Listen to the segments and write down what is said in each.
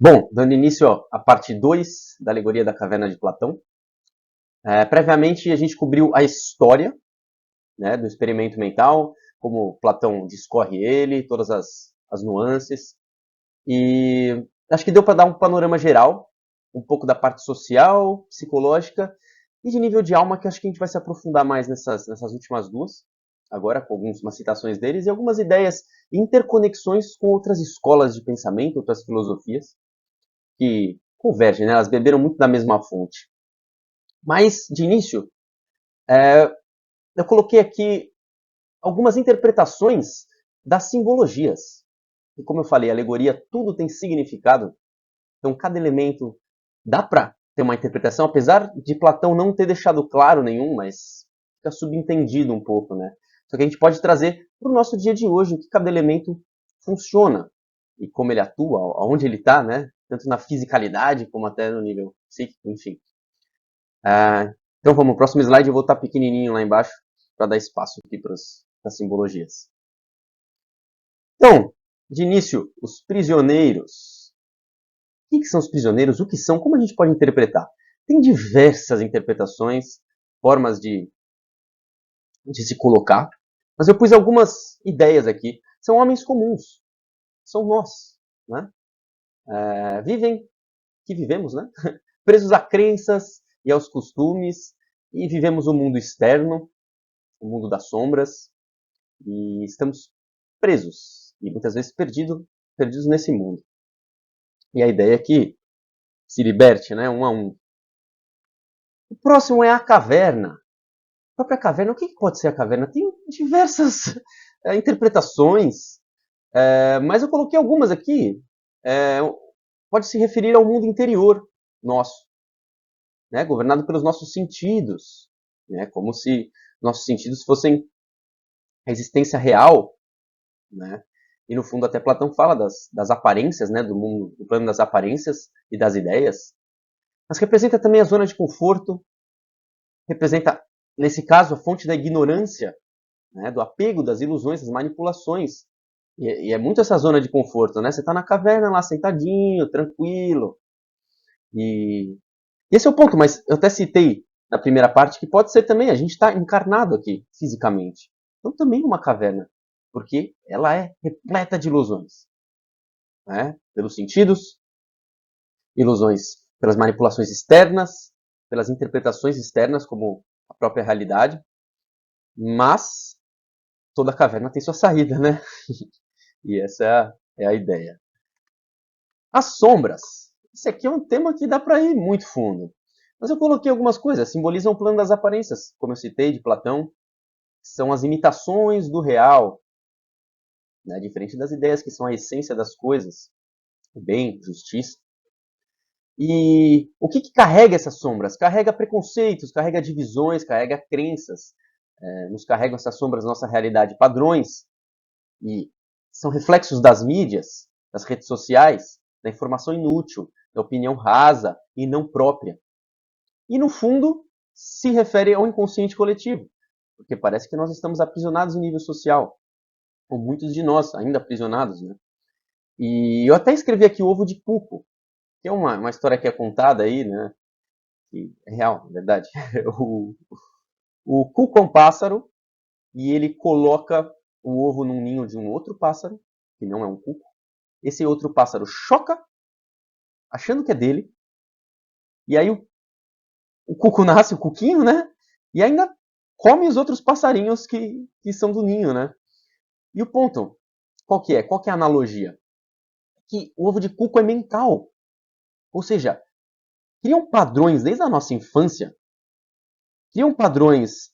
Bom, dando início à parte 2 da alegoria da caverna de Platão. Previamente, a gente cobriu a história, né, do experimento mental, como Platão discorre ele, todas as nuances. E acho que deu para dar um panorama geral, um pouco da parte social, psicológica e de nível de alma, que acho que a gente vai se aprofundar mais nessas últimas duas, agora com algumas citações deles e algumas ideias e interconexões com outras escolas de pensamento, outras filosofias, que convergem, né? Elas beberam muito da mesma fonte. Mas, de início, eu coloquei aqui algumas interpretações das simbologias. E como eu falei, alegoria, tudo tem significado. Então, cada elemento dá para ter uma interpretação, apesar de Platão não ter deixado claro nenhum, mas fica subentendido um pouco, né? Só que a gente pode trazer para o nosso dia de hoje o que cada elemento funciona e como ele atua, aonde ele está, né? Tanto na fisicalidade como até no nível psíquico, enfim. Então vamos, próximo slide eu vou estar pequenininho lá embaixo para dar espaço aqui para as simbologias. Então, de início, os prisioneiros. O que são os prisioneiros? O que são? Como a gente pode interpretar? Tem diversas interpretações, formas de se colocar, mas eu pus algumas ideias aqui. São homens comuns, são nós, né? Vivemos, né? Presos a crenças e aos costumes, e vivemos o mundo externo, o mundo das sombras, e estamos presos, e muitas vezes perdidos nesse mundo. E a ideia é que se liberte, né, um a um. O próximo é a caverna. A própria caverna, o que pode ser a caverna? Tem diversas interpretações, mas eu coloquei algumas aqui. É, Pode se referir ao mundo interior nosso, né, governado pelos nossos sentidos, né, como se nossos sentidos fossem a existência real, né? E no fundo até Platão fala das aparências, né, do mundo, do plano das aparências e das ideias, mas representa também a zona de conforto, representa, nesse caso, a fonte da ignorância, né, do apego, das ilusões, das manipulações. E é muito essa zona de conforto, né? Você está na caverna lá, sentadinho, tranquilo. E esse é o ponto, mas eu até citei na primeira parte que pode ser também, a gente está encarnado aqui, fisicamente. Então também uma caverna, porque ela é repleta de ilusões. Né? Pelos sentidos, ilusões pelas manipulações externas, pelas interpretações externas, como a própria realidade, mas toda caverna tem sua saída, né? E essa é a ideia. As sombras. Esse aqui é um tema que dá para ir muito fundo. Mas eu coloquei algumas coisas, simbolizam o plano das aparências, como eu citei de Platão, são as imitações do real, né? Diferente das ideias que são a essência das coisas, o bem, justiça. E o que carrega essas sombras? Carrega preconceitos, carrega divisões, carrega crenças, nos carregam essas sombras da nossa realidade, padrões, e são reflexos das mídias, das redes sociais, da informação inútil, da opinião rasa e não própria. E no fundo, se refere ao inconsciente coletivo, porque parece que nós estamos aprisionados em nível social, ou muitos de nós ainda aprisionados, né? E eu até escrevi aqui o ovo de cuco, que é uma história que é contada aí, né? Que é real, é verdade. O cuco é um pássaro e ele coloca o ovo num ninho de um outro pássaro, que não é um cuco. Esse outro pássaro choca, achando que é dele, e aí o cuco nasce, o cuquinho, né? E ainda come os outros passarinhos que são do ninho, né? E o ponto, qual que é? Qual que é a analogia? Que o ovo de cuco é mental. Ou seja, criam padrões desde a nossa infância, criam padrões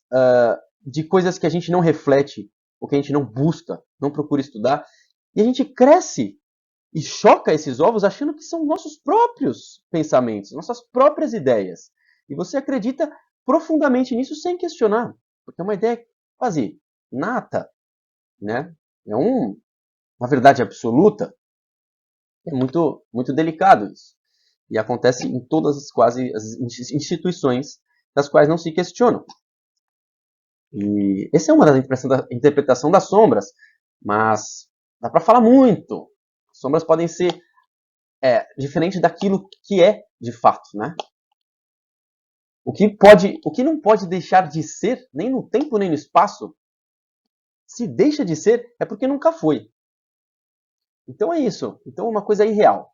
de coisas que a gente não reflete, ou que a gente não busca, não procura estudar, e a gente cresce e choca esses ovos achando que são nossos próprios pensamentos, nossas próprias ideias. E você acredita profundamente nisso sem questionar, porque é uma ideia quase nata, né? É uma verdade absoluta. É muito delicado isso. E acontece em todas quase as instituições das quais não se questionam. E essa é uma das interpretação das sombras, mas dá para falar muito. As sombras podem ser diferente daquilo que é de fato, né? O que não pode deixar de ser, nem no tempo nem no espaço, se deixa de ser, é porque nunca foi. Então é isso. Então é uma coisa irreal.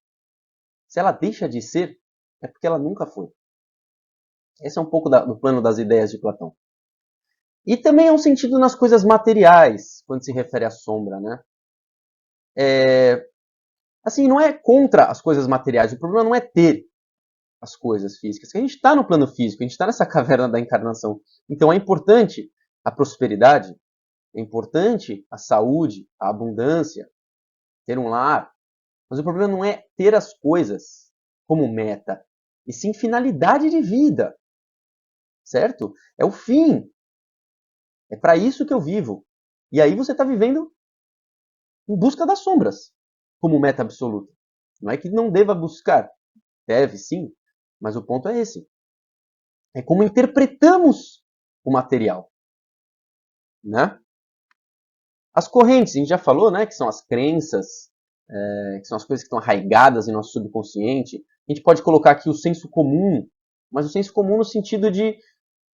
Se ela deixa de ser, é porque ela nunca foi. Esse é um pouco do plano das ideias de Platão. E também é um sentido nas coisas materiais, quando se refere à sombra, né? Assim, não é contra as coisas materiais. O problema não é ter as coisas físicas. A gente está no plano físico, a gente está nessa caverna da encarnação. Então é importante a prosperidade, é importante a saúde, a abundância, ter um lar. Mas o problema não é ter as coisas como meta, e sim finalidade de vida, certo? É o fim. É para isso que eu vivo. E aí você está vivendo em busca das sombras, como meta absoluta. Não é que não deva buscar, deve sim, mas o ponto é esse. É como interpretamos o material, né? As correntes, a gente já falou, né, que são as crenças, que são as coisas que estão arraigadas em nosso subconsciente. A gente pode colocar aqui o senso comum, mas o senso comum no sentido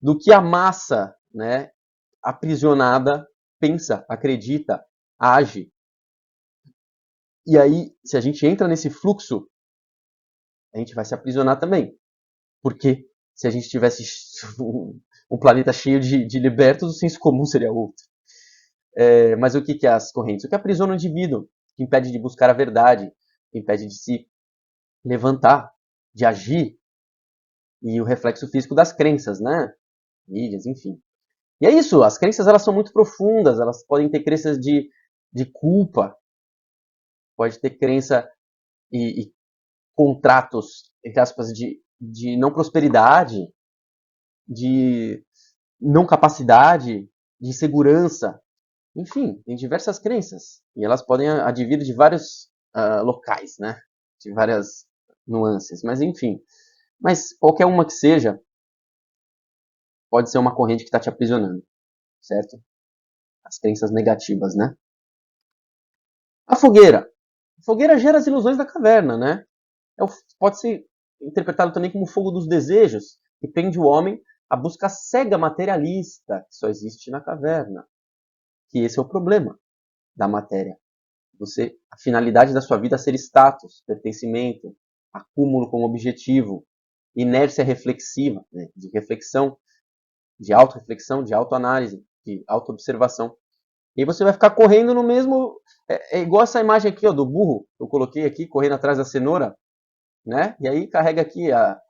do que a massa, né, aprisionada pensa, acredita, age. E aí, se a gente entra nesse fluxo, a gente vai se aprisionar também. Porque se a gente tivesse um planeta cheio de libertos, o senso comum seria outro. Mas o que é as correntes? O que aprisiona o indivíduo, que impede de buscar a verdade, que impede de se levantar, de agir, e o reflexo físico das crenças, né? Mídias, enfim. E é isso, as crenças elas são muito profundas, elas podem ter crenças de culpa, pode ter crença e contratos, entre aspas, de não prosperidade, de não capacidade, de segurança. Enfim, tem diversas crenças. E elas podem advir de vários locais, né? De várias nuances. Mas enfim. Mas qualquer uma que seja, pode ser uma corrente que está te aprisionando. Certo? As crenças negativas, né? A fogueira. A fogueira gera as ilusões da caverna, né? Pode ser interpretado também como o fogo dos desejos, que prende o homem à busca cega materialista que só existe na caverna. Que esse é o problema da matéria. A finalidade da sua vida é ser status, pertencimento, acúmulo como objetivo, inércia reflexiva, né, de reflexão, de autorreflexão, de autoanálise, de autoobservação. E você vai ficar correndo no mesmo. É igual essa imagem aqui, ó, do burro, que eu coloquei aqui, correndo atrás da cenoura, né? E aí carrega aqui a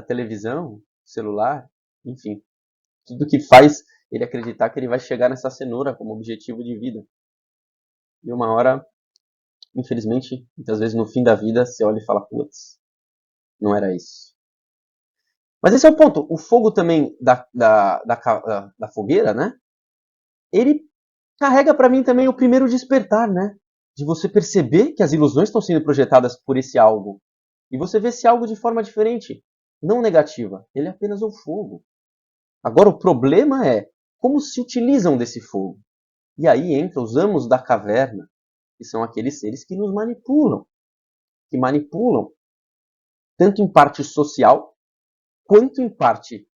televisão, o celular, enfim. Tudo que faz ele acreditar que ele vai chegar nessa cenoura como objetivo de vida. E uma hora, infelizmente, muitas vezes no fim da vida, você olha e fala, putz, não era isso. Mas esse é o ponto. O fogo também da fogueira, né? Ele carrega para mim também o primeiro despertar, né? De você perceber que as ilusões estão sendo projetadas por esse algo. E você vê esse algo de forma diferente, não negativa. Ele é apenas o fogo. Agora o problema é como se utilizam desse fogo. E aí entra os amos da caverna, que são aqueles seres que nos manipulam. Que manipulam tanto em parte social, quanto em parte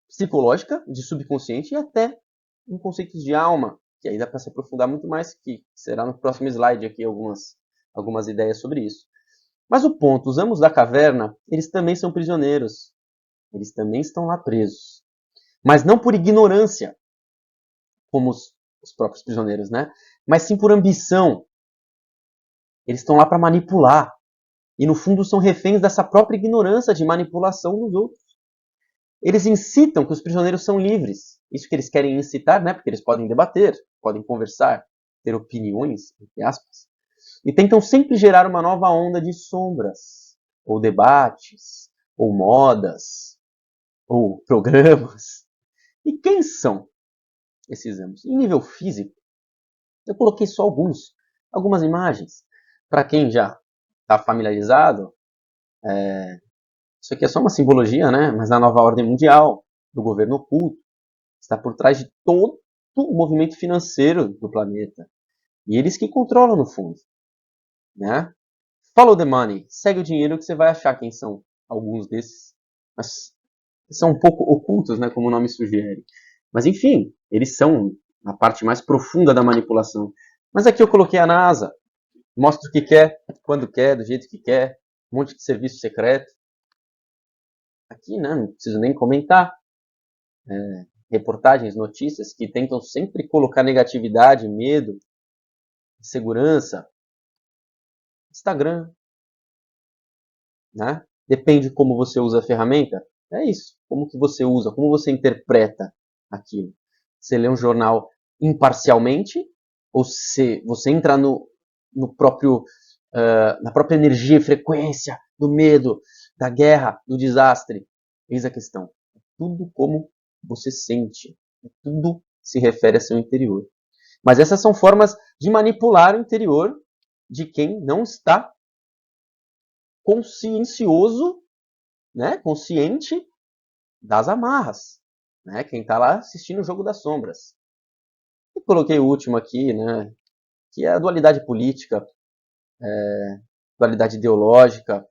psicológica, de subconsciente, e até em conceitos de alma, que aí dá para se aprofundar muito mais, que será no próximo slide aqui algumas ideias sobre isso. Mas o ponto, os amos da caverna, eles também são prisioneiros. Eles também estão lá presos. Mas não por ignorância, como os próprios prisioneiros, né? Mas sim por ambição. Eles estão lá para manipular. E no fundo são reféns dessa própria ignorância de manipulação dos outros. Eles incitam que os prisioneiros são livres. Isso que eles querem incitar, né? Porque eles podem debater, podem conversar, ter opiniões, entre aspas. E tentam sempre gerar uma nova onda de sombras, ou debates, ou modas, ou programas. E quem são esses amos? Em nível físico, eu coloquei só algumas imagens. Para quem já está familiarizado, isso aqui é só uma simbologia, né? Mas a nova ordem mundial, do governo oculto, está por trás de todo o movimento financeiro do planeta. E eles que controlam no fundo, né? Follow the money. Segue o dinheiro que você vai achar quem são alguns desses. Mas são um pouco ocultos, né, como o nome sugere. Mas enfim, eles são a parte mais profunda da manipulação. Mas aqui eu coloquei a NASA. Mostra o que quer, quando quer, do jeito que quer. Um monte de serviço secreto. Aqui, né, não preciso nem comentar. Reportagens, notícias que tentam sempre colocar negatividade, medo, insegurança. Instagram, né? Depende de como você usa a ferramenta. É isso. Como que você usa, como você interpreta aquilo. Você lê um jornal imparcialmente ou se você entra no próprio, na própria energia e frequência do medo, da guerra, do desastre. Eis a questão. É tudo como você sente. Tudo se refere a seu interior. Mas essas são formas de manipular o interior de quem não está consciencioso, né, consciente das amarras, né, quem está lá assistindo o Jogo das Sombras. E coloquei o último aqui, né, que é a dualidade política, dualidade ideológica,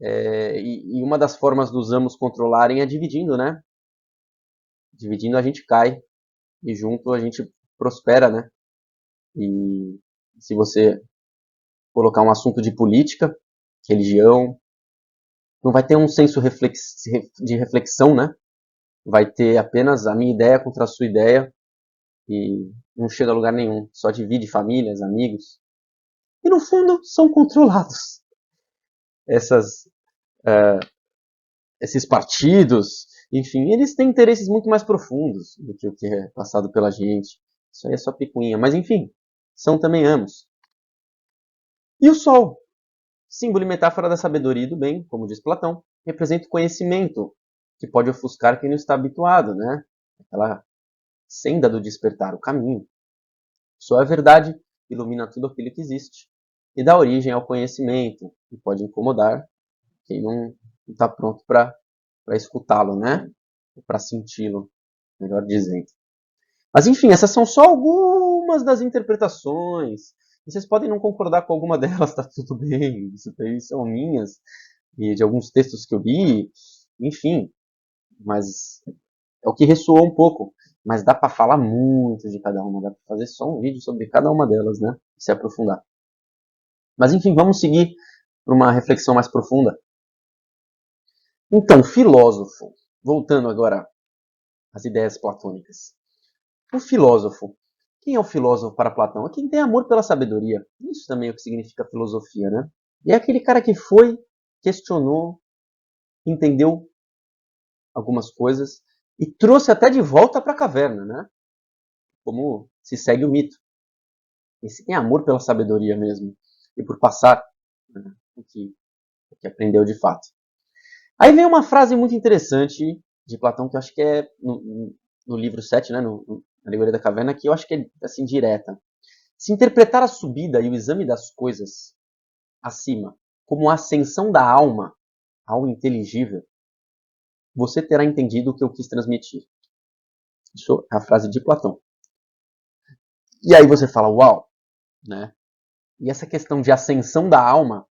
e uma das formas dos amos controlarem é dividindo, né? Dividindo a gente cai e junto a gente prospera, né? E se você colocar um assunto de política, religião, não vai ter um senso de reflexão, né? Vai ter apenas a minha ideia contra a sua ideia e não chega a lugar nenhum. Só divide famílias, amigos. E no fundo são controlados. Essas, esses partidos, enfim, eles têm interesses muito mais profundos do que o que é passado pela gente. Isso aí é só picuinha. Mas enfim, são também amos. E o Sol, símbolo e metáfora da sabedoria e do bem, como diz Platão, representa o conhecimento que pode ofuscar quem não está habituado, né? Aquela senda do despertar, o caminho. Só a verdade ilumina tudo aquilo que existe e dá origem ao conhecimento, que pode incomodar quem não está pronto para escutá-lo, né? Ou para senti-lo, melhor dizendo. Mas enfim, essas são só algumas das interpretações. E vocês podem não concordar com alguma delas, tá tudo bem. Isso daí são minhas e de alguns textos que eu li, enfim. Mas é o que ressoou um pouco. Mas dá para falar muito de cada uma, dá para fazer só um vídeo sobre cada uma delas, né? Se aprofundar. Mas enfim, vamos seguir para uma reflexão mais profunda. Então, filósofo, voltando agora às ideias platônicas. O filósofo. Quem é o filósofo para Platão? É quem tem amor pela sabedoria. Isso também é o que significa filosofia, né? E é aquele cara que foi, questionou, entendeu algumas coisas e trouxe até de volta para a caverna, né? Como se segue o mito. Esse tem amor pela sabedoria mesmo e por passar, né, o que aprendeu de fato. Aí vem uma frase muito interessante de Platão que eu acho que é no livro 7, né, na Alegoria da Caverna, que eu acho que é assim direta. Se interpretar a subida e o exame das coisas acima como a ascensão da alma ao inteligível, você terá entendido o que eu quis transmitir. Isso é a frase de Platão. E aí você fala, uau, né? E essa questão de ascensão da alma,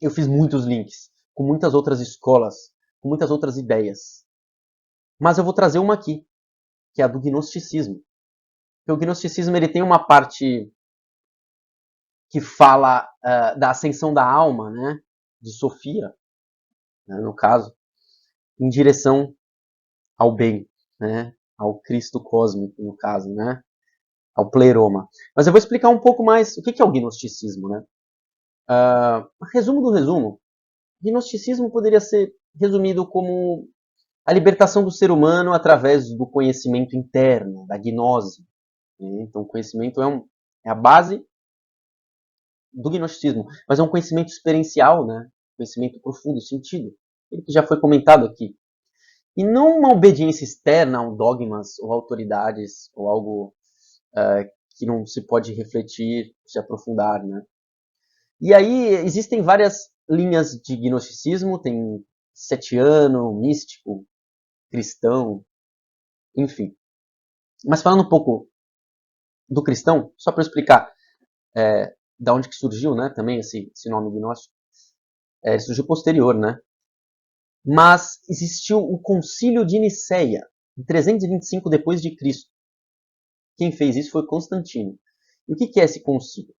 eu fiz muitos links com muitas outras escolas, com muitas outras ideias. Mas eu vou trazer uma aqui, que é a do gnosticismo. Porque o gnosticismo ele tem uma parte que fala da ascensão da alma, né? De Sofia, né, no caso, em direção ao bem, né? Ao Cristo cósmico, no caso, né? Ao pleroma. Mas eu vou explicar um pouco mais o que é o gnosticismo, né? Resumo do resumo. Gnosticismo poderia ser resumido como a libertação do ser humano através do conhecimento interno, da gnose. Né? Então, o conhecimento é a base do gnosticismo, mas é um conhecimento experiencial, né? Conhecimento profundo, sentido. Ele que já foi comentado aqui. E não uma obediência externa a dogmas ou autoridades ou algo que não se pode refletir, se aprofundar, né? E aí existem várias linhas de gnosticismo, tem setiano, místico, cristão, enfim. Mas falando um pouco do cristão, só para explicar da onde que surgiu, né, também esse nome gnóstico. Ele surgiu posterior, né? Mas existiu o Concílio de Nicéia, em 325 depois de Cristo. Quem fez isso foi Constantino. E o que é esse concílio?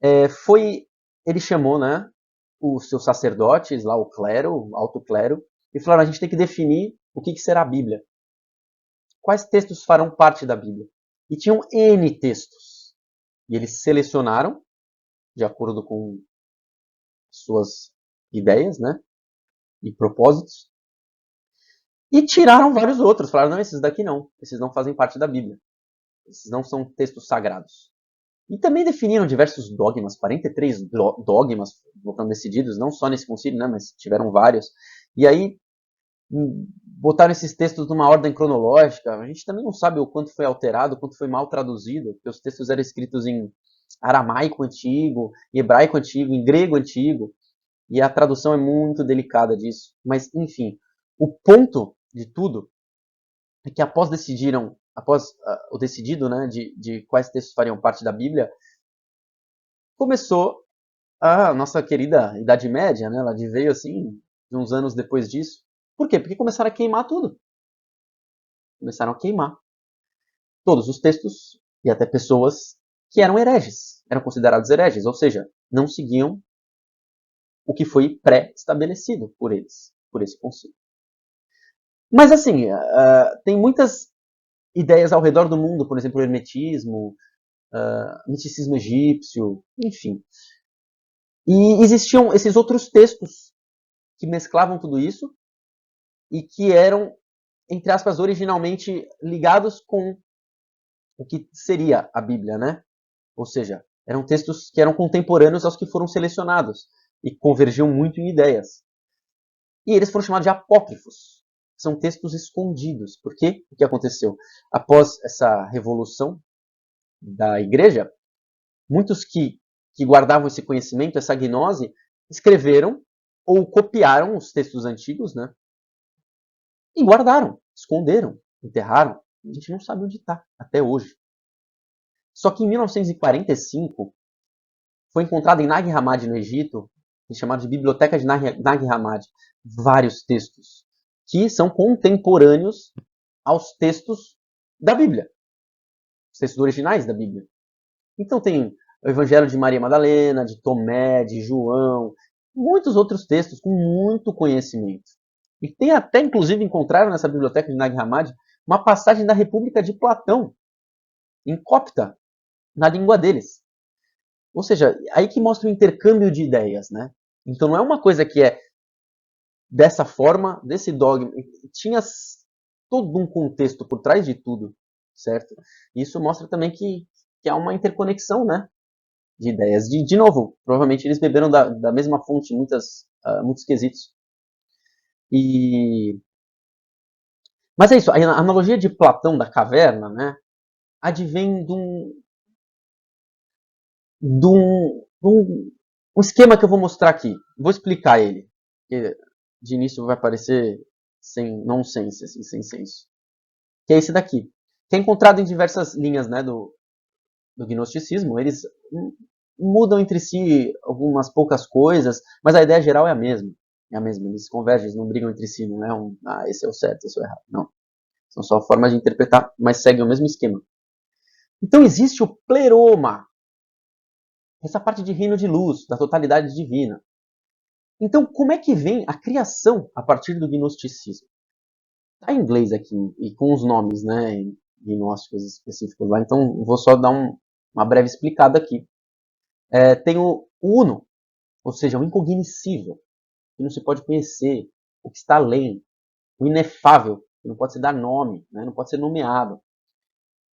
Ele chamou, né, os seus sacerdotes, lá o clero, o alto clero, e falaram: a gente tem que definir o que será a Bíblia. Quais textos farão parte da Bíblia? E tinham N textos. E eles selecionaram, de acordo com suas ideias, né, e propósitos, e tiraram vários outros. Falaram: não, esses daqui não. Esses não fazem parte da Bíblia. Esses não são textos sagrados. E também definiram diversos dogmas, 43 dogmas foram decididos, não só nesse concílio, né, mas tiveram vários. E aí botaram esses textos numa ordem cronológica. A gente também não sabe o quanto foi alterado, o quanto foi mal traduzido, porque os textos eram escritos em aramaico antigo, em hebraico antigo, em grego antigo, e a tradução é muito delicada disso. Mas, enfim, o ponto de tudo é que após o decidido, né, de quais textos fariam parte da Bíblia, começou a nossa querida Idade Média, né? Ela veio assim, uns anos depois disso. Por quê? Porque começaram a queimar tudo. Começaram a queimar todos os textos e até pessoas que eram hereges, eram considerados hereges, ou seja, não seguiam o que foi pré-estabelecido por eles, por esse concílio. Mas assim, tem muitas ideias ao redor do mundo, por exemplo, o hermetismo, misticismo egípcio, enfim. E existiam esses outros textos que mesclavam tudo isso e que eram, entre aspas, originalmente ligados com o que seria a Bíblia, né? Ou seja, eram textos que eram contemporâneos aos que foram selecionados e convergiam muito em ideias. E eles foram chamados de apócrifos. São textos escondidos. Por quê? O que aconteceu? Após essa revolução da igreja, muitos que guardavam esse conhecimento, essa gnose, escreveram ou copiaram os textos antigos, né? E guardaram, esconderam, enterraram. A gente não sabe onde está até hoje. Só que em 1945 foi encontrado em Nag Hammadi, no Egito, chamado de Biblioteca de Nag Hammadi, vários textos que são contemporâneos aos textos da Bíblia, os textos originais da Bíblia. Então tem o Evangelho de Maria Madalena, de Tomé, de João, muitos outros textos com muito conhecimento. E tem até, inclusive, encontraram nessa biblioteca de Nag Hammadi uma passagem da República de Platão, em copta, na língua deles. Ou seja, aí que mostra o intercâmbio de ideias, né? Então não é uma coisa que é dessa forma, desse dogma. Tinha todo um contexto por trás de tudo, certo? Isso mostra também que há uma interconexão, né? De ideias. De novo, provavelmente eles beberam da mesma fonte muitos quesitos. Mas é isso, a analogia de Platão da caverna, né? Advém um esquema que eu vou mostrar aqui. Vou explicar ele. Porque de início vai parecer sem nonsense, assim, sem senso. Que é esse daqui. Que é encontrado em diversas linhas, né, do gnosticismo. Eles mudam entre si algumas poucas coisas, mas a ideia geral é a mesma. É a mesma. Eles convergem, eles não brigam entre si. Não é esse é o certo, esse é o errado. Não. São só formas de interpretar, mas seguem o mesmo esquema. Então existe o pleroma. Essa parte de reino de luz, da totalidade divina. Então, como é que vem a criação a partir do gnosticismo? Está em inglês aqui, e com os nomes, né, gnósticos específicos lá, então vou só dar uma breve explicada aqui. Tem o uno, ou seja, o incognoscível, que não se pode conhecer, o que está além, o inefável, que não pode se dar nome, né, não pode ser nomeado.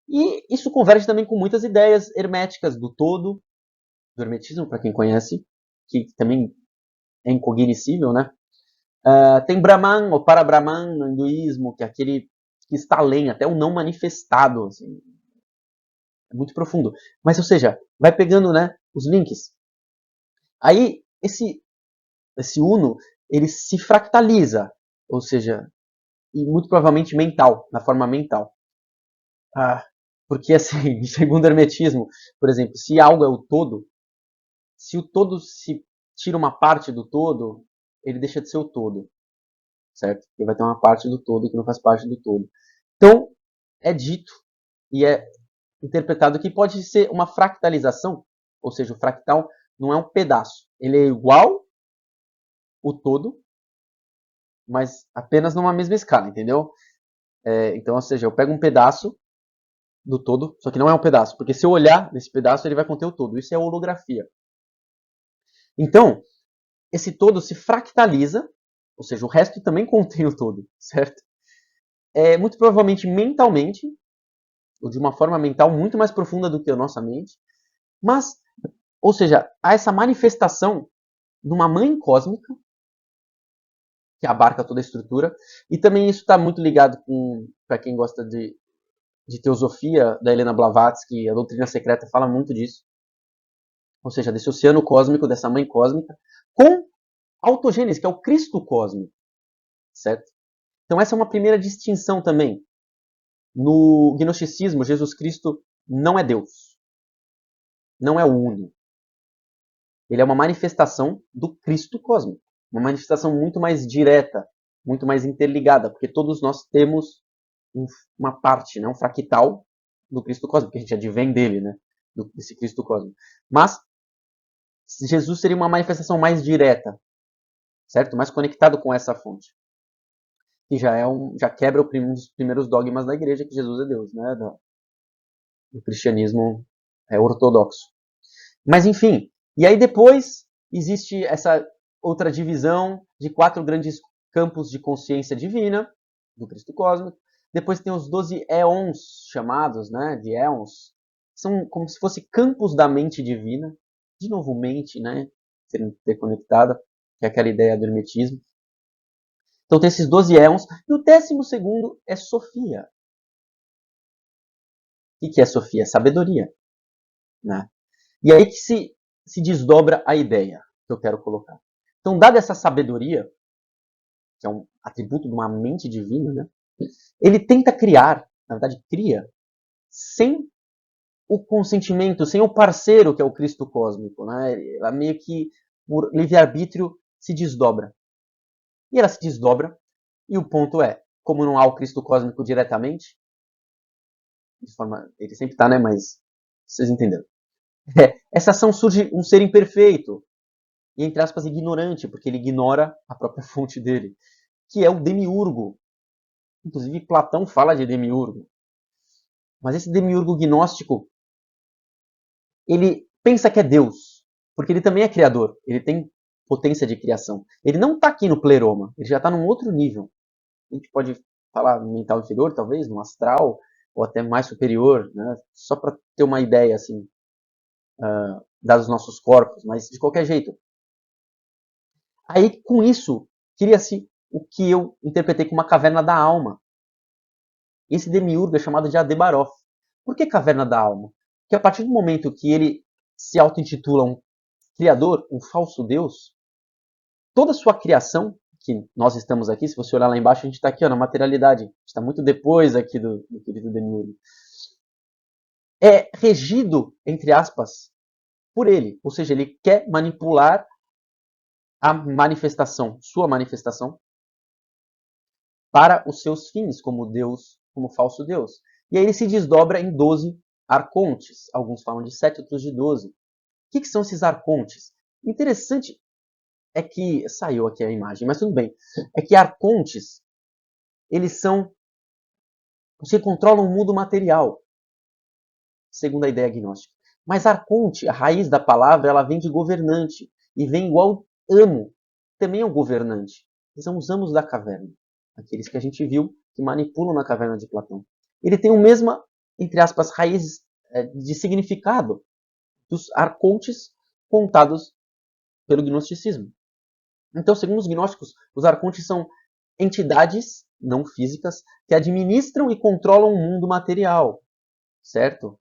E isso converge também com muitas ideias herméticas do todo, do hermetismo, para quem conhece, que também é incognoscível, né? Tem Brahman, ou Para-Brahman no hinduísmo, que é aquele que está além, até o não manifestado. Assim, é muito profundo. Mas, ou seja, vai pegando, né, os links. Aí, esse Uno, ele se fractaliza, ou seja, e muito provavelmente mental, na forma mental. Porque, assim, segundo o hermetismo, por exemplo, se algo é o todo, se o todo se tira uma parte do todo, ele deixa de ser o todo, certo? Ele vai ter uma parte do todo que não faz parte do todo. Então, é dito e é interpretado que pode ser uma fractalização, ou seja, o fractal não é um pedaço, ele é igual o todo, mas apenas numa mesma escala, entendeu? Então, ou seja, eu pego um pedaço do todo, só que não é um pedaço, porque se eu olhar nesse pedaço, ele vai conter o todo. Isso é holografia. Então, esse todo se fractaliza, ou seja, o resto também contém o todo, certo? Muito provavelmente mentalmente, ou de uma forma mental muito mais profunda do que a nossa mente, mas, ou seja, há essa manifestação de uma mãe cósmica que abarca toda a estrutura, e também isso está muito ligado com, para quem gosta de teosofia, da Helena Blavatsky, a doutrina secreta fala muito disso, ou seja, desse oceano cósmico, dessa mãe cósmica, com autogênese, que é o Cristo cósmico, certo? Então essa é uma primeira distinção também. No gnosticismo, Jesus Cristo não é Deus, não é o Uno. Ele é uma manifestação do Cristo cósmico, uma manifestação muito mais direta, muito mais interligada, porque todos nós temos uma parte, né, um fractal do Cristo cósmico, que a gente advém dele, né, desse Cristo cósmico. Mas Jesus seria uma manifestação mais direta, certo? Mais conectado com essa fonte. Que já quebra um dos primeiros dogmas da igreja, que Jesus é Deus, né? Do cristianismo ortodoxo. Mas enfim, e aí depois existe essa outra divisão de 4 grandes campos de consciência divina, do Cristo cósmico. Depois tem os 12 éons chamados, né, de éons. São como se fossem campos da mente divina. De novo, mente, né, ser interconectada, que é aquela ideia do hermetismo. Então tem esses 12 éons. E o 12º é Sofia. O que é Sofia? Sabedoria. Né? E aí que se desdobra a ideia que eu quero colocar. Então, dada essa sabedoria, que é um atributo de uma mente divina, né? Ele tenta criar, na verdade cria, sem o consentimento, sem o parceiro que é o Cristo cósmico. Né? Ela meio que, por livre-arbítrio, se desdobra. E ela se desdobra, e o ponto é, como não há o Cristo cósmico diretamente, de forma, ele sempre está, né? Mas vocês entenderam. Essa ação surge um ser imperfeito, e entre aspas ignorante, porque ele ignora a própria fonte dele, que é o demiurgo. Inclusive Platão fala de demiurgo. Mas esse demiurgo gnóstico, ele pensa que é Deus, porque ele também é criador, ele tem potência de criação. Ele não está aqui no pleroma, ele já está num outro nível. A gente pode falar no mental inferior, talvez, no astral, ou até mais superior, né? Só para ter uma ideia assim, dados os nossos corpos, mas de qualquer jeito. Aí, com isso, cria-se o que eu interpretei como uma caverna da alma. Esse demiurgo é chamado de Adebaroth. Por que caverna da alma? Porque a partir do momento que ele se auto-intitula um criador, um falso deus, toda a sua criação, que nós estamos aqui, se você olhar lá embaixo, a gente está aqui ó, na materialidade, a gente está muito depois aqui do querido demiurgo, é regido, entre aspas, por ele. Ou seja, ele quer manipular a manifestação, sua manifestação, para os seus fins, como Deus, como falso Deus. E aí ele se desdobra em 12 arcontes. Alguns falam de 7, outros de 12. O que são esses arcontes? Interessante é que... Saiu aqui a imagem, mas tudo bem. É que arcontes, eles são... Você controla um mundo material, segundo a ideia agnóstica. Mas arconte, a raiz da palavra, ela vem de governante. E vem igual amo. Também é um governante. Eles são os amos da caverna. Aqueles que a gente viu que manipulam na caverna de Platão. Ele tem o mesmo, entre aspas, raiz de significado dos arcontes contados pelo gnosticismo. Então, segundo os gnósticos, os arcontes são entidades não físicas que administram e controlam o mundo material, certo?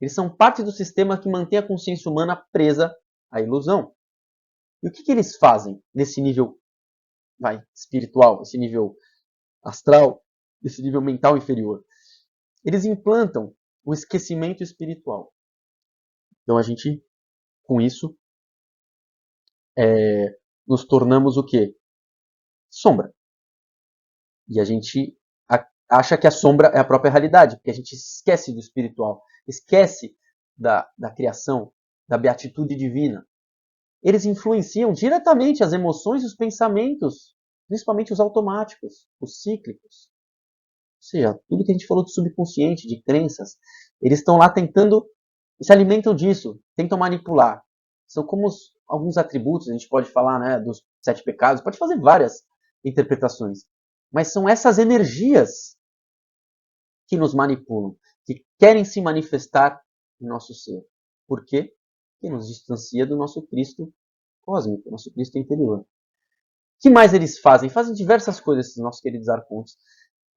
Eles são parte do sistema que mantém a consciência humana presa à ilusão. E o que eles fazem nesse nível espiritual, esse nível astral, esse nível mental inferior? Eles implantam o esquecimento espiritual. Então a gente, com isso, nos tornamos o quê? Sombra. E a gente acha que a sombra é a própria realidade, porque a gente esquece do espiritual, esquece da criação, da beatitude divina. Eles influenciam diretamente as emoções e os pensamentos, principalmente os automáticos, os cíclicos. Ou seja, tudo que a gente falou do subconsciente, de crenças, eles estão lá tentando, se alimentam disso, tentam manipular. São como alguns atributos, a gente pode falar, né, dos 7 pecados, pode fazer várias interpretações. Mas são essas energias que nos manipulam, que querem se manifestar em nosso ser. Por quê? Porque nos distancia do nosso Cristo cósmico, nosso Cristo interior. O que mais eles fazem? Fazem diversas coisas, esses nossos queridos arcontes.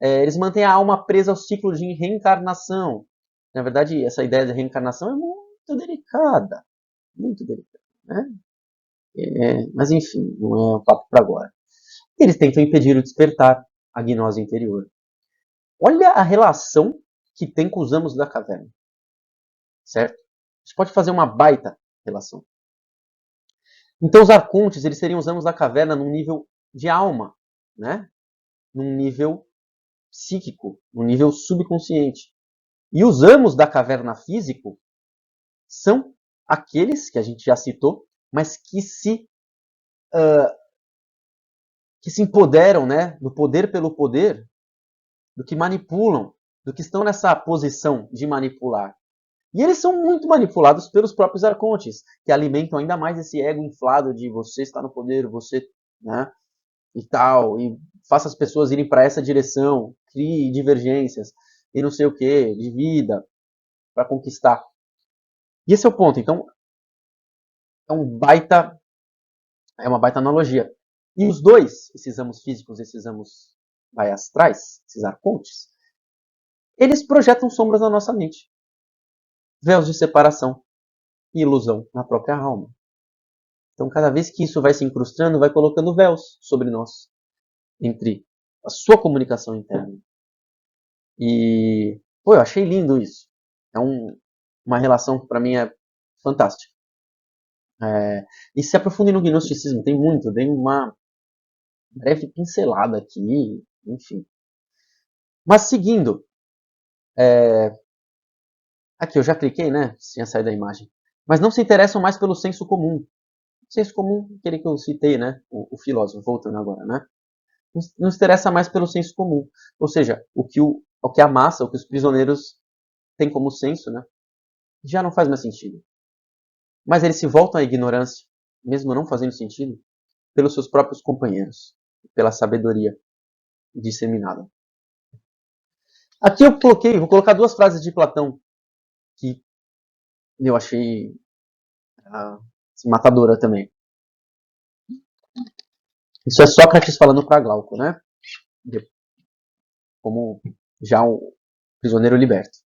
Eles mantêm a alma presa ao ciclo de reencarnação. Na verdade, essa ideia de reencarnação é muito delicada. Muito delicada. Né? Mas enfim, não é um papo para agora. Eles tentam impedir o despertar, a gnose interior. Olha a relação que tem com os amos da caverna. Certo? A gente pode fazer uma baita relação. Então os arcontes, eles seriam os amos da caverna num nível de alma, né? Num nível psíquico, num nível subconsciente. E os amos da caverna físico são aqueles que a gente já citou, mas que se empoderam, né, do poder pelo poder, do que manipulam, do que estão nessa posição de manipular. E eles são muito manipulados pelos próprios arcontes, que alimentam ainda mais esse ego inflado de você está no poder, você, né, e tal, e faça as pessoas irem para essa direção, crie divergências e não sei o que, de vida para conquistar. E esse é o ponto. Então, é uma baita analogia. E os dois, esses amos físicos, esses amos astrais, esses arcontes, eles projetam sombras na nossa mente. Véus de separação e ilusão na própria alma. Então, cada vez que isso vai se incrustando, vai colocando véus sobre nós, entre a sua comunicação interna. E, eu achei lindo isso. É uma relação que para mim é fantástica. E se aprofundem no gnosticismo, tem muito, dei uma breve pincelada aqui, enfim. Mas seguindo, aqui eu já cliquei, né? Tinha saído da imagem. Mas não se interessam mais pelo senso comum. O senso comum, aquele que eu citei, né? O filósofo, voltando agora, né? Não se interessa mais pelo senso comum. Ou seja, o que a massa, o que os prisioneiros têm como senso, né? Já não faz mais sentido. Mas eles se voltam à ignorância, mesmo não fazendo sentido, pelos seus próprios companheiros, pela sabedoria disseminada. Aqui vou colocar 2 frases de Platão que eu achei matadora também. Isso é Sócrates falando para Glauco, né? Como já um prisioneiro liberto.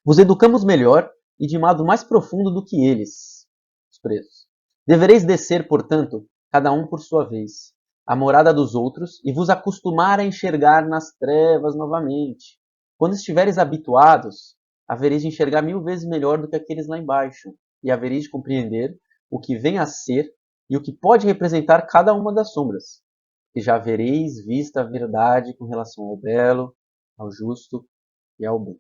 Vos educamos melhor e de modo mais profundo do que eles, os presos. Devereis descer, portanto, cada um por sua vez, à morada dos outros e vos acostumar a enxergar nas trevas novamente. Quando estiveres habituados, havereis de enxergar 1000 vezes melhor do que aqueles lá embaixo, e havereis de compreender o que vem a ser e o que pode representar cada uma das sombras. E já havereis visto a verdade com relação ao belo, ao justo e ao bom.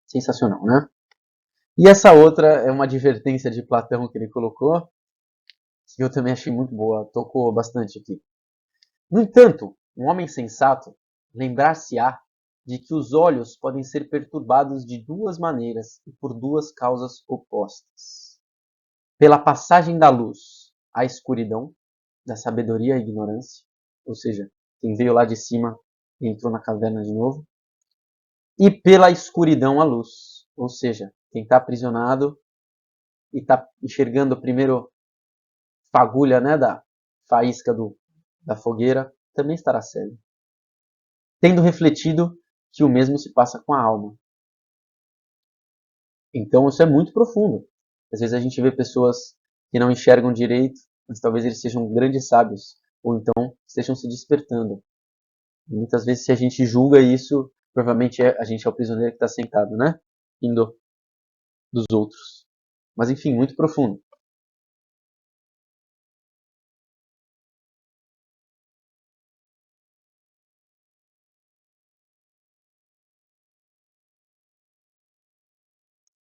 Sensacional, né? E essa outra é uma advertência de Platão que ele colocou, que eu também achei muito boa, tocou bastante aqui. No entanto, um homem sensato lembrar-se-á de que os olhos podem ser perturbados de 2 maneiras e por 2 causas opostas. Pela passagem da luz à escuridão, da sabedoria à ignorância, ou seja, quem veio lá de cima e entrou na caverna de novo, e pela escuridão à luz, ou seja, quem está aprisionado e está enxergando a primeira fagulha, né, da faísca da fogueira, também estará cego. Tendo refletido que o mesmo se passa com a alma. Então isso é muito profundo. Às vezes a gente vê pessoas que não enxergam direito, mas talvez eles sejam grandes sábios, ou então estejam se despertando. E muitas vezes se a gente julga isso, provavelmente a gente é o prisioneiro que está sentado, né? Indo dos outros. Mas enfim, muito profundo.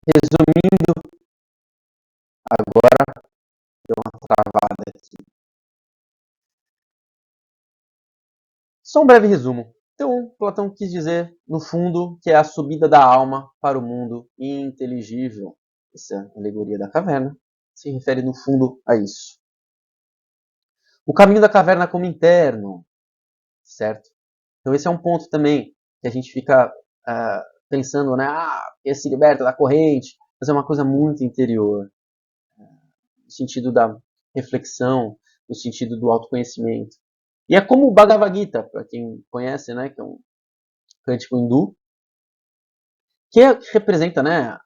Resumindo, agora deu uma travada aqui. Só um breve resumo. Então, Platão quis dizer, no fundo, que é a subida da alma para o mundo inteligível. Essa é a alegoria da caverna. Se refere, no fundo, a isso. O caminho da caverna como interno, certo? Então, esse é um ponto também que a gente fica pensando, né? Esse se liberta da corrente, mas é uma coisa muito interior. No sentido da reflexão, no sentido do autoconhecimento. E é como o Bhagavad Gita, para quem conhece, né, que é um cântico hindu, que representa, né,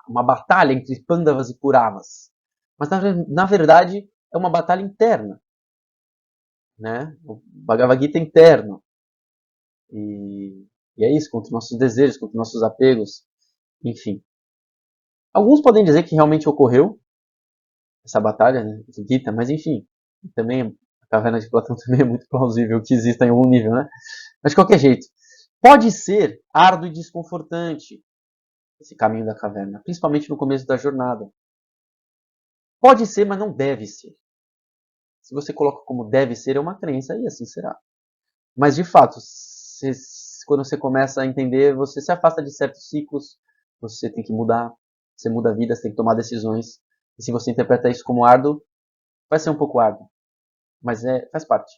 uma batalha entre Pandavas e Kuravas. Mas, na verdade, é uma batalha interna. Né? O Bhagavad Gita é interno. E é isso, contra nossos desejos, contra nossos apegos, enfim. Alguns podem dizer que realmente ocorreu essa batalha, né, de Gita, mas enfim, também a caverna de Platão também é muito plausível que exista em algum nível, né? Mas de qualquer jeito, pode ser árduo e desconfortante esse caminho da caverna, principalmente no começo da jornada. Pode ser, mas não deve ser. Se você coloca como deve ser, é uma crença e assim será. Mas de fato, quando você começa a entender, você se afasta de certos ciclos, você tem que mudar, você muda a vida, você tem que tomar decisões. E se você interpreta isso como árduo, vai ser um pouco árduo, mas faz parte.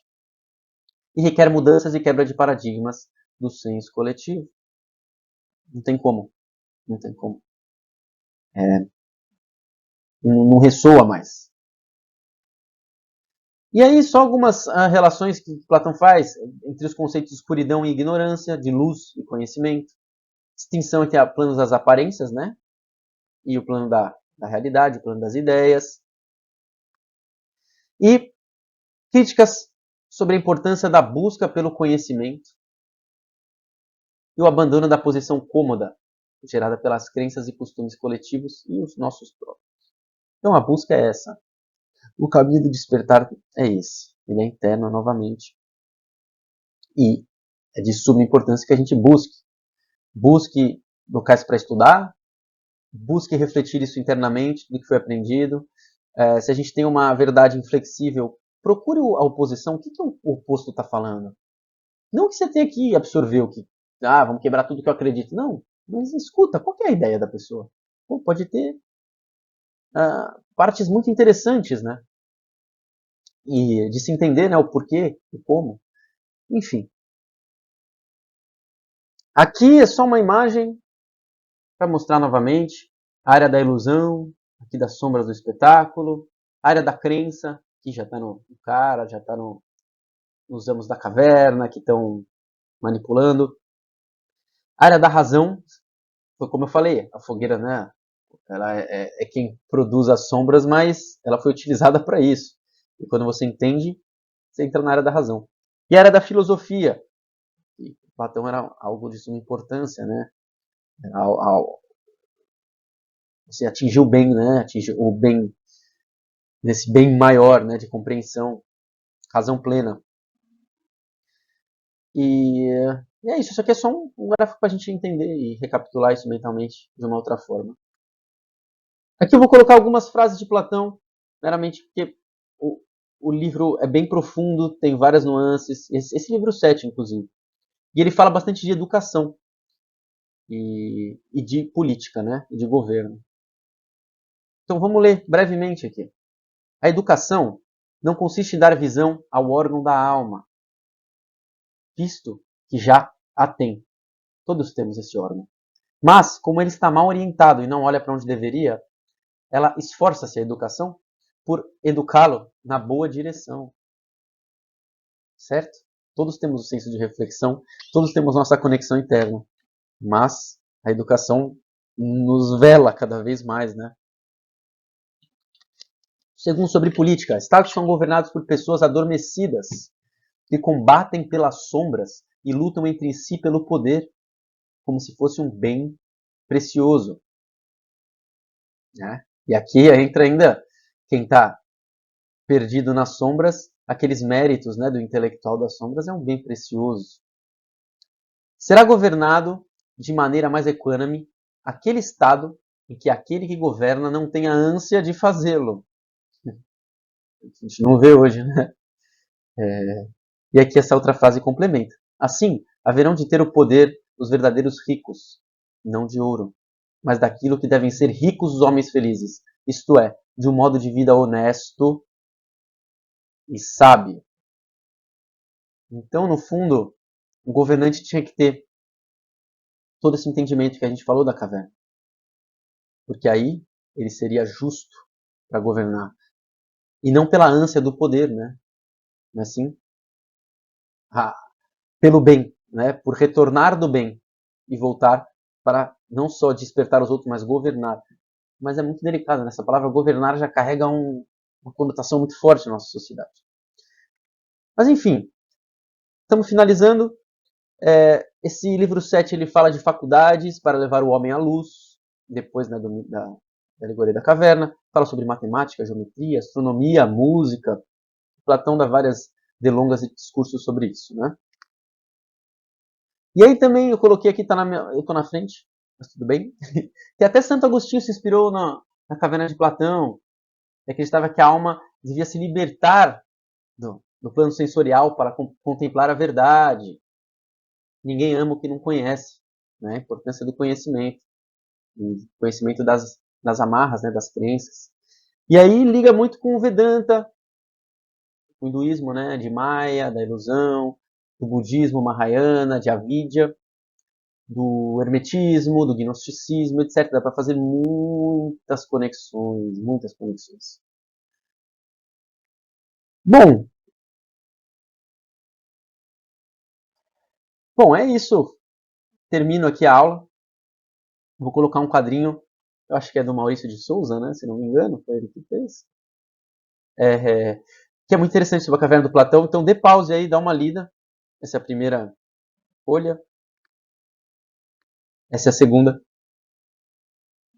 E requer mudanças e quebra de paradigmas do senso coletivo. Não tem como. Não tem como. Não ressoa mais. E aí, só algumas relações que Platão faz entre os conceitos de escuridão e ignorância, de luz e conhecimento, distinção entre o plano das aparências, né? E o plano da realidade, o plano das ideias. E críticas sobre a importância da busca pelo conhecimento e o abandono da posição cômoda gerada pelas crenças e costumes coletivos e os nossos próprios. Então a busca é essa. O caminho do despertar é esse. Ele é interno novamente. E é de suma importância que a gente busque. Busque locais para estudar, busque refletir isso internamente, do que foi aprendido. Se a gente tem uma verdade inflexível, procure a oposição. O que o oposto está falando? Não que você tenha que absorver o que... vamos quebrar tudo que eu acredito. Não, mas escuta, qual é a ideia da pessoa? Pode ter partes muito interessantes, né? E de se entender, né, o porquê, o como. Enfim. Aqui é só uma imagem para mostrar novamente a área da ilusão, aqui das sombras do espetáculo, a área da crença, que já está no cara, já está nos amos da caverna, que estão manipulando. A área da razão, foi como eu falei, a fogueira, né? Ela é quem produz as sombras, mas ela foi utilizada para isso. E quando você entende, você entra na área da razão. E a área da filosofia, e Platão era algo de suma importância, né? Você atingiu o bem, né? Atingiu o bem, nesse bem maior, né? De compreensão, razão plena. E é isso. Isso aqui é só um gráfico para a gente entender e recapitular isso mentalmente de uma outra forma. Aqui eu vou colocar algumas frases de Platão, meramente porque o livro é bem profundo, tem várias nuances. Esse livro 7, inclusive. E ele fala bastante de educação e de política, né? E de governo. Então vamos ler brevemente aqui. A educação não consiste em dar visão ao órgão da alma, visto que já a tem. Todos temos esse órgão. Mas, como ele está mal orientado e não olha para onde deveria, ela esforça-se a educação por educá-lo na boa direção. Certo? Todos temos o senso de reflexão, todos temos nossa conexão interna. Mas a educação nos vela cada vez mais, né? Segundo, sobre política. Estados são governados por pessoas adormecidas que combatem pelas sombras e lutam entre si pelo poder, como se fosse um bem precioso. Né? E aqui entra ainda quem está perdido nas sombras, aqueles méritos, né, do intelectual das sombras é um bem precioso. Será governado de maneira mais equânime aquele Estado e que aquele que governa não tenha ânsia de fazê-lo. A gente não vê hoje, né? E aqui essa outra frase complementa. Assim, haverão de ter o poder os verdadeiros ricos, não de ouro, mas daquilo que devem ser ricos os homens felizes, isto é, de um modo de vida honesto e sábio. Então, no fundo, o governante tinha que ter todo esse entendimento que a gente falou da caverna, porque aí ele seria justo para governar, e não pela ânsia do poder, né? Mas sim pelo bem, né? Por retornar do bem e voltar para não só despertar os outros, mas governar. Mas é muito delicado, né? Essa palavra governar já carrega uma conotação muito forte na nossa sociedade. Mas enfim, estamos finalizando. Esse livro 7 ele fala de faculdades para levar o homem à luz, depois, né, da alegoria da caverna. Fala sobre matemática, geometria, astronomia, música. Platão dá várias delongas e discursos sobre isso, né? E aí também eu coloquei aqui, eu estou na frente, mas tudo bem. Que até Santo Agostinho se inspirou na caverna de Platão, que acreditava que a alma devia se libertar do plano sensorial para contemplar a verdade. Ninguém ama o que não conhece, né? A importância do conhecimento, conhecimento das amarras, né? Das crenças. E aí liga muito com o Vedanta, o hinduísmo, né? De Maya, da ilusão, do budismo Mahayana, de Avidya, do hermetismo, do gnosticismo, etc. Dá para fazer muitas conexões, muitas conexões. Bom, é isso. Termino aqui a aula. Vou colocar um quadrinho, eu acho que é do Maurício de Souza, né? Se não me engano, foi ele que fez. Que é muito interessante sobre a caverna do Platão. Então dê pause aí, dá uma lida. Essa é a primeira folha. Essa é a segunda.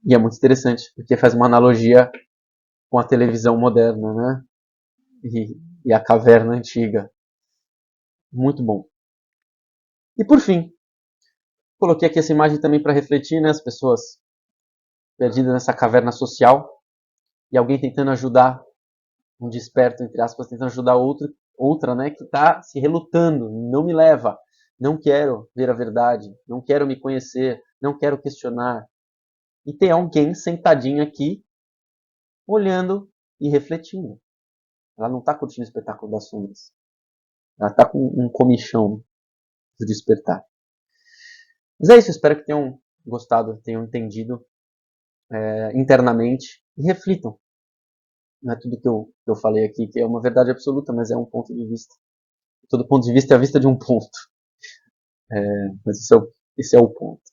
E é muito interessante, porque faz uma analogia com a televisão moderna, né? E a caverna antiga. Muito bom. E por fim, coloquei aqui essa imagem também para refletir, né? As pessoas perdidas nessa caverna social e alguém tentando ajudar, um desperto, entre aspas, tentando ajudar outra, né? Que está se relutando, não me leva, não quero ver a verdade, não quero me conhecer, não quero questionar. E tem alguém sentadinho aqui, olhando e refletindo. Ela não está curtindo o espetáculo das sombras. Ela está com um comichão de despertar. Mas é isso, espero que tenham gostado, tenham entendido internamente e reflitam. Não é tudo que eu falei aqui que é uma verdade absoluta, mas é um ponto de vista. Todo ponto de vista é a vista de um ponto. Mas esse é o ponto.